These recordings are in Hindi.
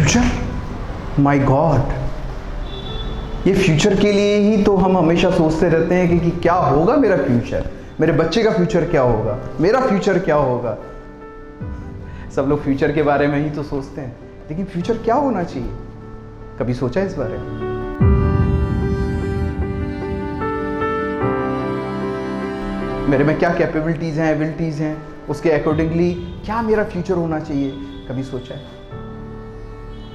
फ्यूचर, माय गॉड, ये फ्यूचर के लिए ही तो हम हमेशा सोचते रहते हैं कि क्या होगा मेरा फ्यूचर, मेरे बच्चे का फ्यूचर क्या होगा, मेरा फ्यूचर क्या होगा। सब लोग फ्यूचर के बारे में ही तो सोचते हैं, लेकिन फ्यूचर क्या होना चाहिए, कभी सोचा इस बारे में? मेरे में क्या कैपेबिलिटीज हैं, एबिलिटीज हैं, उसके अकॉर्डिंगली क्या मेरा फ्यूचर होना चाहिए, कभी सोचा है?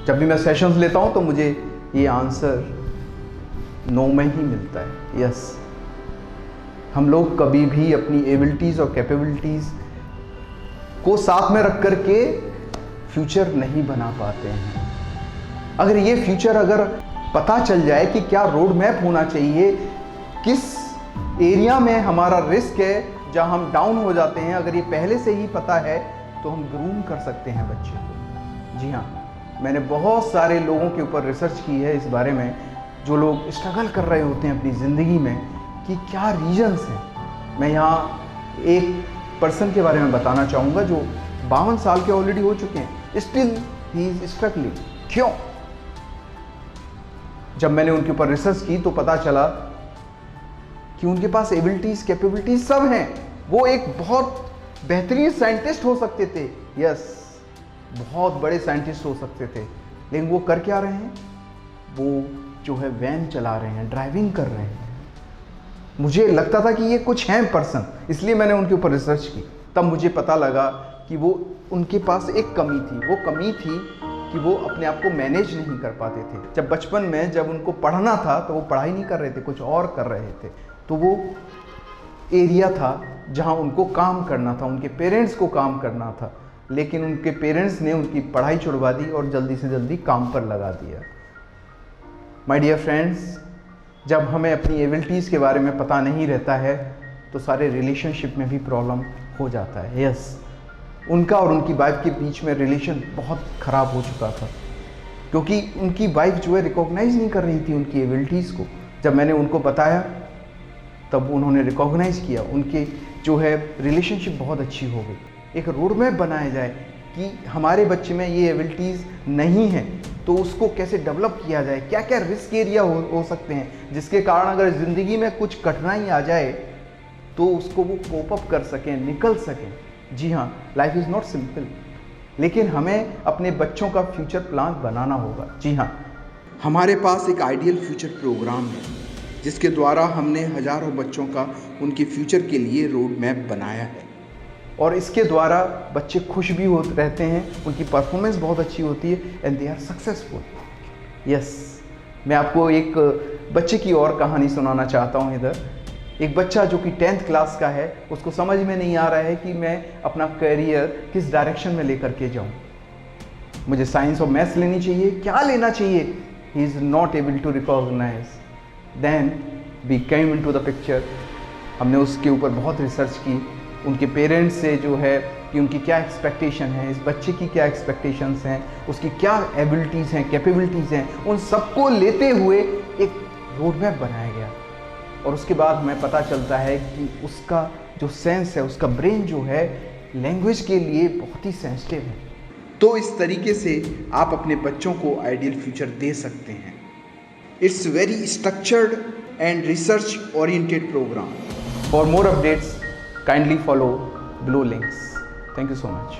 जब भी मैं सेशंस लेता हूं तो मुझे ये आंसर नो में ही मिलता है। यस, हम लोग कभी भी अपनी एबिलिटीज और कैपेबिलिटीज को साथ में रख करके फ्यूचर नहीं बना पाते हैं। अगर ये फ्यूचर अगर पता चल जाए कि क्या रोड मैप होना चाहिए, किस एरिया में हमारा रिस्क है, जहां हम डाउन हो जाते हैं, अगर ये पहले से ही पता है तो हम ग्रूम कर सकते हैं बच्चे को। जी हाँ, मैंने बहुत सारे लोगों के ऊपर रिसर्च की है इस बारे में, जो लोग स्ट्रगल कर रहे होते हैं अपनी ज़िंदगी में कि क्या रीजंस हैं। मैं यहाँ एक पर्सन के बारे में बताना चाहूँगा जो 52 साल के ऑलरेडी हो चुके हैं, स्टिल ही इज स्ट्रगलिंग। क्यों? जब मैंने उनके ऊपर रिसर्च की तो पता चला कि उनके पास एबिलिटीज, कैपेबिलिटीज सब हैं। वो एक बहुत बेहतरीन साइंटिस्ट हो सकते थे, यस, बहुत बड़े साइंटिस्ट हो सकते थे, लेकिन वो कर क्या रहे हैं? वो जो है वैन चला रहे हैं, ड्राइविंग कर रहे हैं। मुझे लगता था कि ये कुछ हैं पर्सन, इसलिए मैंने उनके ऊपर रिसर्च की। तब मुझे पता लगा कि वो उनके पास एक कमी थी। वो कमी थी कि वो अपने आप को मैनेज नहीं कर पाते थे। जब बचपन में जब उनको पढ़ना था तो वो पढ़ाई नहीं कर रहे थे, कुछ और कर रहे थे। तो वो एरिया था जहाँ उनको काम करना था, उनके पेरेंट्स को काम करना था, लेकिन उनके पेरेंट्स ने उनकी पढ़ाई छुड़वा दी और जल्दी से जल्दी काम पर लगा दिया। माय डियर फ्रेंड्स, जब हमें अपनी एबिलिटीज़ के बारे में पता नहीं रहता है तो सारे रिलेशनशिप में भी प्रॉब्लम हो जाता है। यस, उनका और उनकी वाइफ के बीच में रिलेशन बहुत ख़राब हो चुका था, क्योंकि उनकी वाइफ जो है रिकॉग्नाइज़ नहीं कर रही थी उनकी एबिलिटीज़ को। जब मैंने उनको बताया तब उन्होंने रिकॉग्नाइज़ किया, उनके जो है रिलेशनशिप बहुत अच्छी हो गई। एक रोड मैप बनाया जाए कि हमारे बच्चे में ये एबिलिटीज़ नहीं है तो उसको कैसे डेवलप किया जाए, क्या क्या रिस्क एरिया हो सकते हैं जिसके कारण अगर ज़िंदगी में कुछ कठिनाई आ जाए तो उसको वो कोप अप कर सकें, निकल सकें। जी हाँ, लाइफ इज़ नॉट सिंपल, लेकिन हमें अपने बच्चों का फ्यूचर प्लान बनाना होगा। जी हाँ, हमारे पास एक आइडियल फ्यूचर प्रोग्राम है जिसके द्वारा हमने हज़ारों बच्चों का उनके फ्यूचर के लिए रोड मैप बनाया है, और इसके द्वारा बच्चे खुश भी होते रहते हैं, उनकी परफॉर्मेंस बहुत अच्छी होती है and they are successful. Yes, मैं आपको एक बच्चे की और कहानी सुनाना चाहता हूँ इधर। एक बच्चा जो कि 10th क्लास का है, उसको समझ में नहीं आ रहा है कि मैं अपना करियर किस डायरेक्शन में लेकर के जाऊँ, मुझे साइंस और मैथ्स लेनी चाहिए, क्या लेना चाहिए। He is not able to recognise. Then we came into the picture. हमने उसके ऊपर बहुत रिसर्च की, उनके पेरेंट्स से जो है कि उनकी क्या एक्सपेक्टेशन है, इस बच्चे की क्या एक्सपेक्टेशंस हैं, उसकी क्या एबिलिटीज़ हैं, कैपेबिलिटीज़ हैं, उन सबको लेते हुए एक रोड मैप बनाया गया। और उसके बाद हमें पता चलता है कि उसका जो सेंस है, उसका ब्रेन जो है लैंग्वेज के लिए बहुत ही सेंसिटिव है। तो इस तरीके से आप अपने बच्चों को आइडियल फ्यूचर दे सकते हैं। It's very structured and research oriented program. For more updates kindly follow below links. Thank you so much.